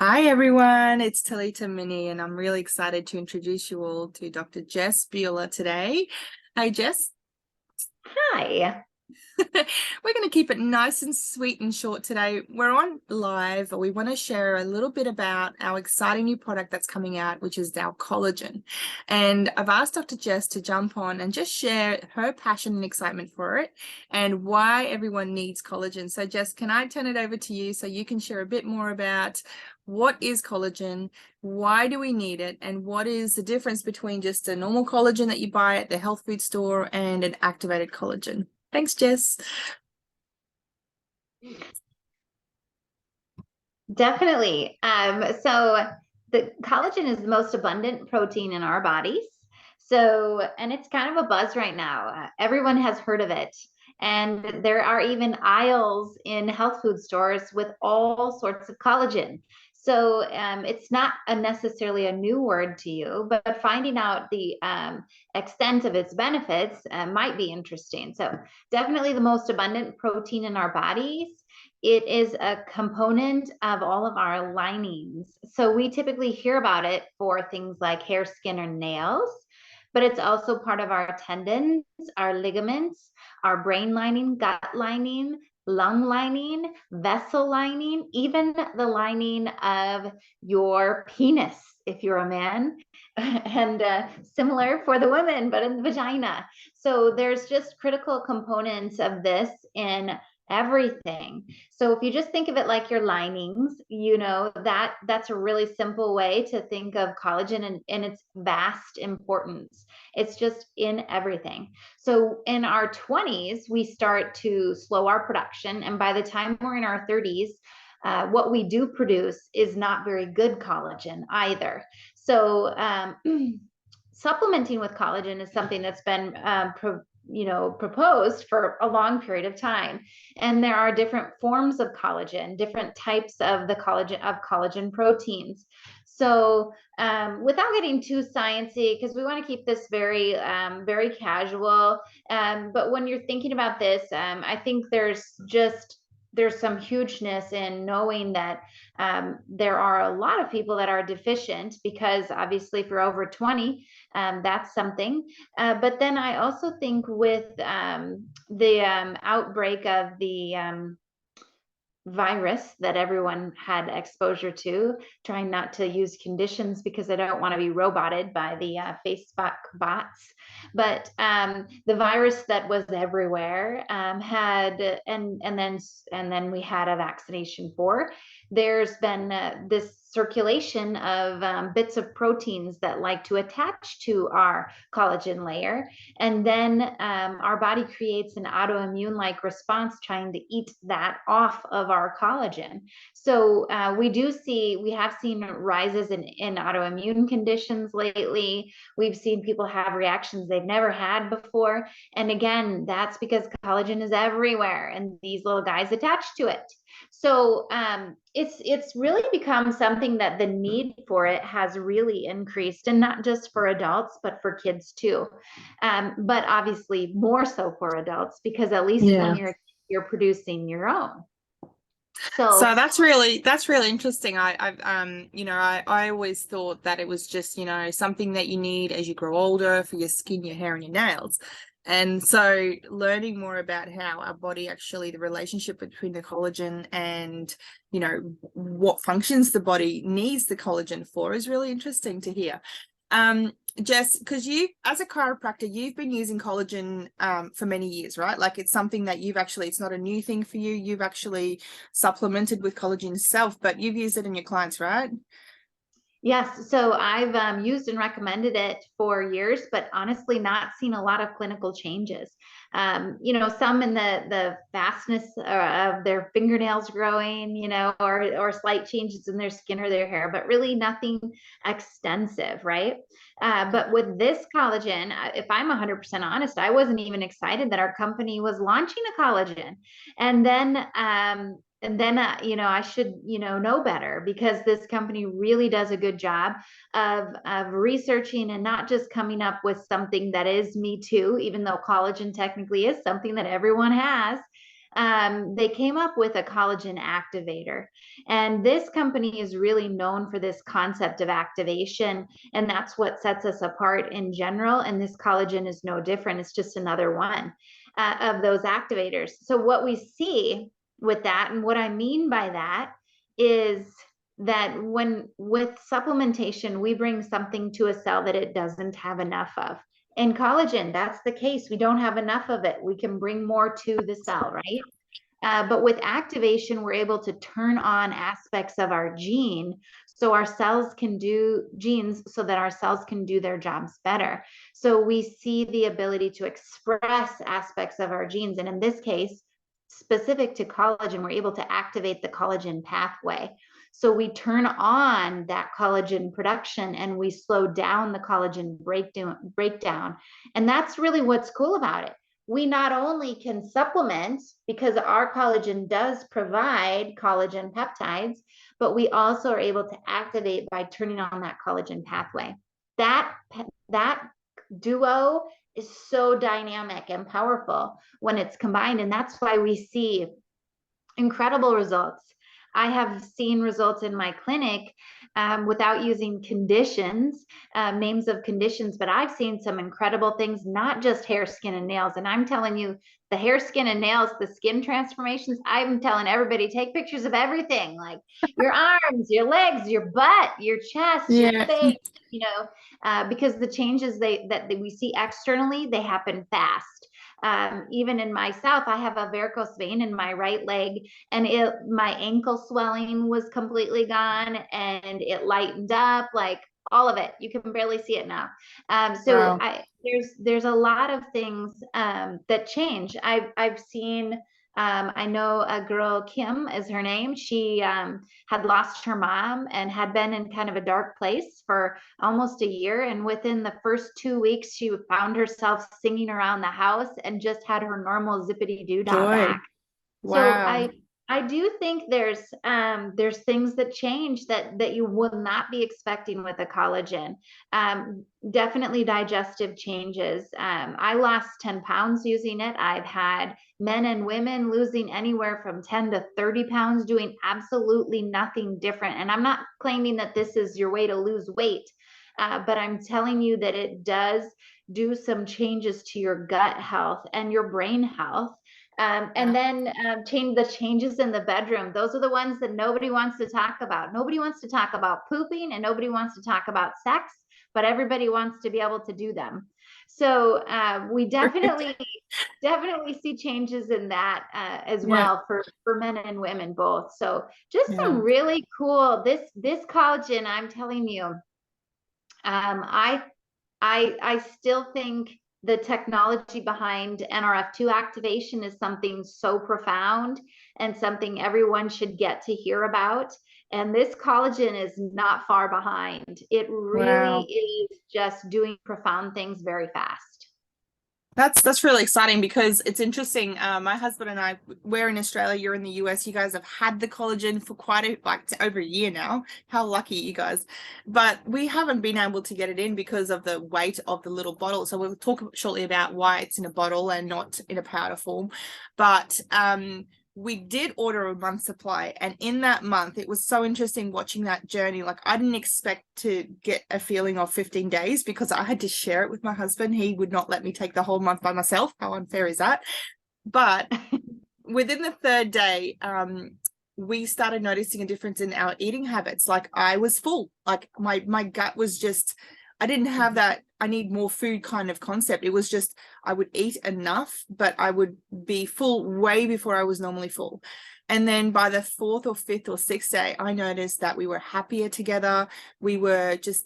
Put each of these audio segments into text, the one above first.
Hi everyone, it's Talita Mini, and I'm really excited to introduce you all to Dr. Jess Buhler today. Hey Jess. Hi. We're going to keep it nice and sweet and short today. We're on live. We want to share a little bit about our exciting new product that's coming out, which is our collagen. And I've asked Dr. Jess to jump on and just share her passion and excitement for it and why everyone needs collagen. So Jess, can I turn it over to you so you can share a bit more about what is collagen, why do we need it, and what is the difference between just a normal collagen that you buy at the health food store and an activated collagen? Thanks, Jess. Definitely. So the collagen is the most abundant protein in our bodies. And it's kind of a buzz right now. Everyone has heard of it. And there are even aisles in health food stores with all sorts of collagen. It's not necessarily a new word to you, but finding out the extent of its benefits might be interesting. So definitely the most abundant protein in our bodies. It is a component of all of our linings. So we typically hear about it for things like hair, skin, or nails, but it's also part of our tendons, our ligaments, our brain lining, gut lining, lung lining, vessel lining, even the lining of your penis if you're a man, and similar for the women, but in the vagina. So there's just critical components of this in everything. So if you just think of it like your linings, that's a really simple way to think of collagen and its vast importance. It's just in everything. So in our 20s, we start to slow our production. And by the time we're in our 30s, what we do produce is not very good collagen either. Supplementing with collagen is something that's been proposed for a long period of time. And there are different forms of collagen, different types of collagen proteins. Without getting too sciencey, because we want to keep this very casual. But when you're thinking about this, I think there's some hugeness in knowing that there are a lot of people that are deficient, because obviously if you're over 20, that's something. But then I also think with the outbreak of the virus that everyone had exposure to, trying not to use conditions because I don't want to be roboted by the Facebook bots. But the virus that was everywhere and then we had a vaccination for. There's been this circulation of bits of proteins that like to attach to our collagen layer, and then our body creates an autoimmune like response trying to eat that off of our collagen. So we have seen rises in autoimmune conditions lately. We've seen people have reactions they've never had before. And again, that's because collagen is everywhere and these little guys attach to it. So it's really become something that the need for it has really increased, and not just for adults, but for kids too. But obviously more so for adults, because at least when Yeah. you're producing your own. So So that's really interesting. I always thought that it was just, something that you need as you grow older for your skin, your hair, and your nails. And so learning more about how our body actually, the relationship between the collagen and, what functions the body needs the collagen for is really interesting to hear. Jess, because you, as a chiropractor, you've been using collagen for many years, right? Like it's something that it's not a new thing for you. You've actually supplemented with collagen yourself, but you've used it in your clients, right? yes, so I've used and recommended it for years, but honestly not seen a lot of clinical changes. Some in the fastness of their fingernails growing, or slight changes in their skin or their hair, but really nothing extensive, right? But with this collagen, if I'm 100% honest, I wasn't even excited that our company was launching a collagen. And then I should, know better, because this company really does a good job of researching and not just coming up with something that is me too, even though collagen technically is something that everyone has. they came up with a collagen activator. And this company is really known for this concept of activation. And that's what sets us apart in general. And this collagen is no different. It's just another one of those activators. So what we see with that, and what I mean by that, is that when with supplementation, we bring something to a cell that it doesn't have enough of. In collagen, that's the case. We don't have enough of it. We can bring more to the cell, right? But with activation, we're able to turn on aspects of our gene so our cells can do genes so that our cells can do their jobs better. So we see the ability to express aspects of our genes. And in this case, specific to collagen, we're able to activate the collagen pathway. So we turn on that collagen production and we slow down the collagen breakdown. And that's really what's cool about it. We not only can supplement, because our collagen does provide collagen peptides, but we also are able to activate by turning on that collagen pathway. That duo is so dynamic and powerful when it's combined. And that's why we see incredible results. I have seen results in my clinic without using conditions, names of conditions, but I've seen some incredible things, not just hair, skin, and nails. And I'm telling you, the hair, skin, and nails, the skin transformations, I'm telling everybody, take pictures of everything, like your arms, your legs, your butt, your chest, your face, you know, because the changes that we see externally, they happen fast. Even in myself, I have a varicose vein in my right leg, and my ankle swelling was completely gone, and it lightened up, like all of it. You can barely see it now. So Wow. there's a lot of things that change. I've seen. I know a girl, Kim is her name. She had lost her mom and had been in kind of a dark place for almost a year. And within the first 2 weeks, she found herself singing around the house and just had her normal zippity doo dah Joy. back. So Wow. I do think there's things that change that you will not be expecting with a collagen. Definitely digestive changes. I lost 10 pounds using it. I've had men and women losing anywhere from 10 to 30 pounds doing absolutely nothing different. And I'm not claiming that this is your way to lose weight, but I'm telling you that it does do some changes to your gut health and your brain health. And then change the changes in the bedroom. Those are the ones that nobody wants to talk about. Nobody wants to talk about pooping, and nobody wants to talk about sex, but everybody wants to be able to do them. So we definitely see changes in that as Yeah. well for men and women both. So just some Yeah. really cool, this collagen, I'm telling you, I still think the technology behind NRF2 activation is something so profound and something everyone should get to hear about. And this collagen is not far behind. It really Wow. is just doing profound things very fast. That's really exciting because it's interesting. My husband and I, we're in Australia, you're in the US. You guys have had the collagen for over a year now. How lucky you guys. But we haven't been able to get it in because of the weight of the little bottle. So we'll talk shortly about why it's in a bottle and not in a powder form. But we did order a month supply, and in that month it was so interesting watching that journey. Like, I didn't expect to get a feeling of 15 days because I had to share it with my husband. He would not let me take the whole month by myself. How unfair is that? But within the third day, we started noticing a difference in our eating habits. Like, I was full, like my gut was just, I didn't have that I need more food kind of concept. It was just, I would eat enough, but I would be full way before I was normally full. And then by the fourth or fifth or sixth day, I noticed that we were happier together. We were just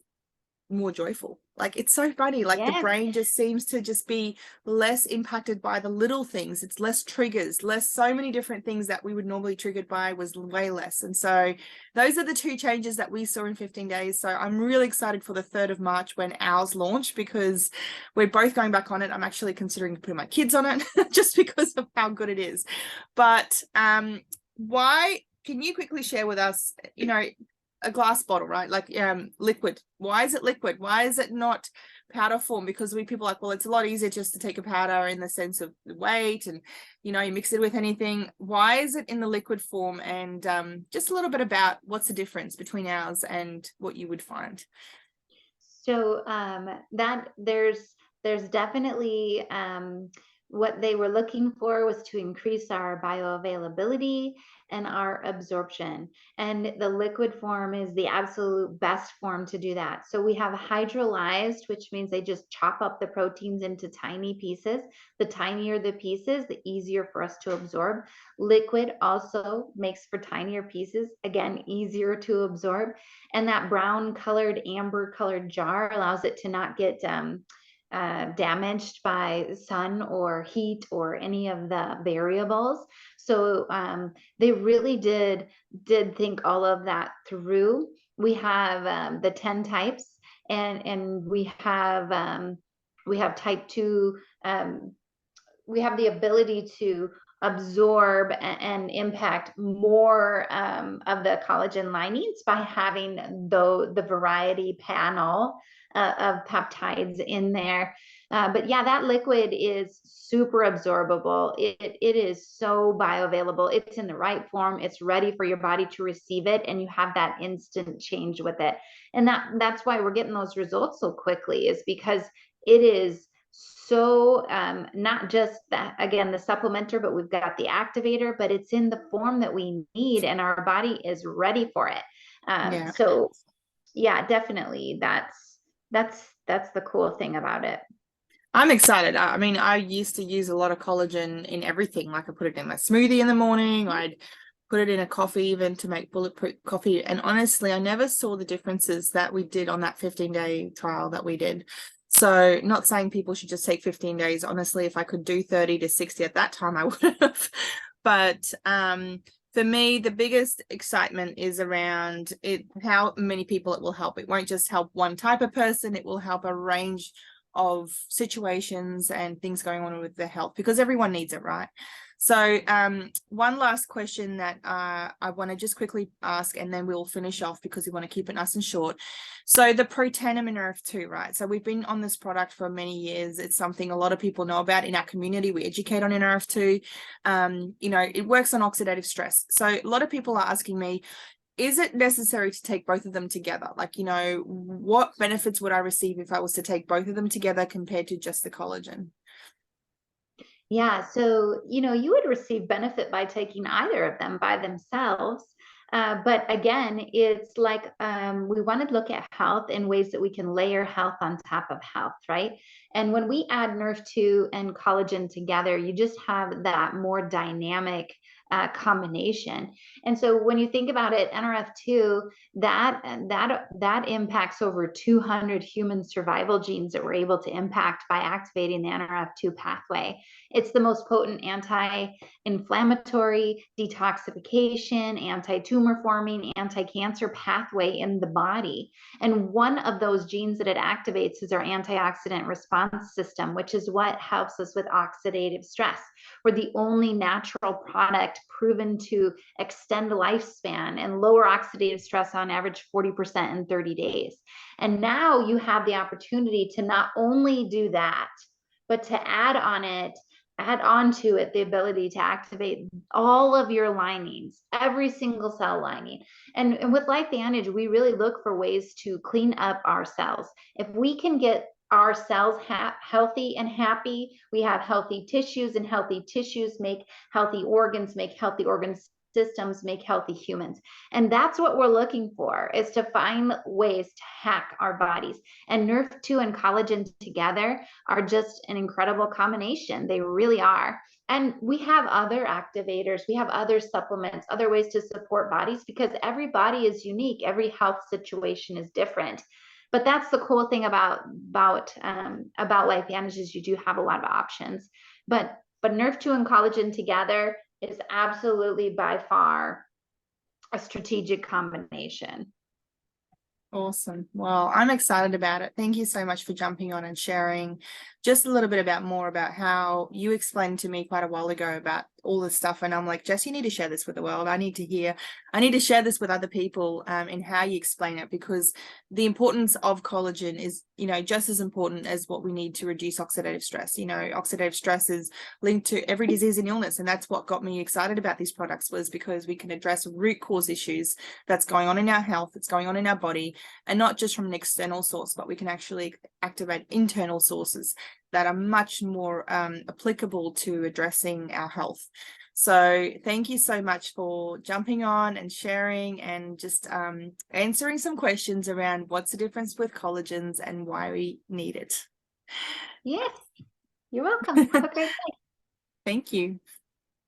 more joyful. Like, it's so funny. Like, the brain just seems to just be less impacted by the little things. It's less triggers, less, so many different things that we would normally triggered by was way less. And so those are the two changes that we saw in 15 days. So I'm really excited for the 3rd of March when ours launch, because we're both going back on it. I'm actually considering putting my kids on it just because of how good it is. But why, can you quickly share with us, a glass bottle, right? Like liquid. Why is it liquid? Why is it not powder form? Because people are like, well, it's a lot easier just to take a powder in the sense of the weight, and you mix it with anything. Why is it in the liquid form? And just a little bit about what's the difference between ours and what you would find. So that there's definitely what they were looking for was to increase our bioavailability and our absorption. And the liquid form is the absolute best form to do that. So we have hydrolyzed, which means they just chop up the proteins into tiny pieces. The tinier the pieces, the easier for us to absorb. Liquid also makes for tinier pieces, again, easier to absorb. And that brown colored, amber colored jar allows it to not get damaged by sun or heat or any of the variables. So they really did think all of that through. We have the 10 types, and we have type 2. We have the ability to absorb and impact more of the collagen linings by having the variety panel of peptides in there. But yeah, that liquid is super absorbable. It is so bioavailable. It's in the right form. It's ready for your body to receive it, and you have that instant change with it. And that's why we're getting those results so quickly, is because it is so not just that, again, the supplementer, but we've got the activator, but it's in the form that we need, and our body is ready for it. So yeah, definitely that's the cool thing about it. I'm excited. I mean, I used to use a lot of collagen in everything. Like I put it in my smoothie in the morning. I'd put it in a coffee even to make bulletproof coffee. And honestly, I never saw the differences that we did on that 15-day trial that we did. So not saying people should just take 15 days. Honestly, if I could do 30 to 60 at that time, I would have. But for me, the biggest excitement is around how many people it will help. It won't just help one type of person. It will help a range of situations and things going on with their health, because everyone needs it, right? So one last question that I want to just quickly ask, and then we'll finish off because we want to keep it nice and short. So the Protandim NRF2, right? So we've been on this product for many years. It's something a lot of people know about in our community. We educate on NRF2. It works on oxidative stress. So a lot of people are asking me, is it necessary to take both of them together? Like, what benefits would I receive if I was to take both of them together compared to just the collagen? Yeah, so you would receive benefit by taking either of them by themselves. But again, it's like we want to look at health in ways that we can layer health on top of health, right? And when we add NRF2 and collagen together, you just have that more dynamic combination. And so when you think about it, NRF2, that impacts over 200 human survival genes that we're able to impact by activating the NRF2 pathway. It's the most potent anti-inflammatory, detoxification, anti-tumor forming, anti-cancer pathway in the body. And one of those genes that it activates is our antioxidant response system, which is what helps us with oxidative stress. We're the only natural product proven to extend lifespan and lower oxidative stress on average 40% in 30 days. And now you have the opportunity to not only do that, but to add onto it the ability to activate all of your linings, every single cell lining. And with LifeVantage, we really look for ways to clean up our cells. If we can get our cells healthy and happy, we have healthy tissues, and healthy tissues make healthy organs systems, make healthy humans. And that's what we're looking for, is to find ways to hack our bodies. And NRF2 and collagen together are just an incredible combination. They really are. And we have other activators, we have other supplements, other ways to support bodies, because every body is unique. Every health situation is different. But that's the cool thing about LifeVantage, is you do have a lot of options. But NRF2 and collagen together is absolutely by far a strategic combination. Awesome. Well, I'm excited about it. Thank you so much for jumping on and sharing just a little bit more about how you explained to me quite a while ago about all this stuff, and I'm like, Jess, you need to share this with the world. I need to share this with other people, and how you explain it, because the importance of collagen is, you know, just as important as what we need to reduce oxidative stress. You know, oxidative stress is linked to every disease and illness, and that's what got me excited about these products, was because we can address root cause issues that's going on in our health, that's going on in our body, and not just from an external source, but we can actually activate internal sources that are much more applicable to addressing our health. So thank you so much for jumping on and sharing, and just answering some questions around what's the difference with collagens and why we need it. Yes, you're welcome. Have a great day. Thank you.